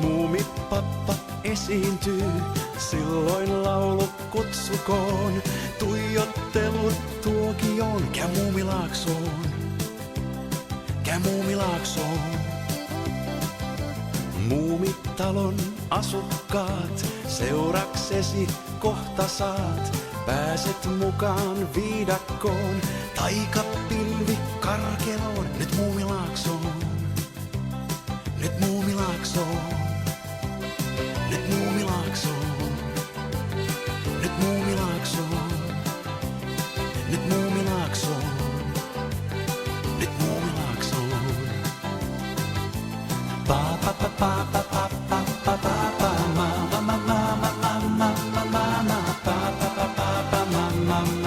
Muumipappa esiintyy, silloin laulu kutsukoon. Tuijottelut tuokioon, käy Muumilaaksoon, käy Muumilaaksoon. Muumitalon asukkaat, seuraksesi kohta saat. Pääset mukaan viidakkoon, taikapilvi karkeloon. Nyt Muumilaaksoon, nyt Muumilaaksoon, nyt Muumilaaksoon, nyt Muumilaaksoon, nyt Muumilaaksoon, nyt Muumilaaksoon. Pa pa pa pa pa pa pa pa pa pa ma ma ma ma ma ma ma ma pa pa pa pa pa ma ma ma.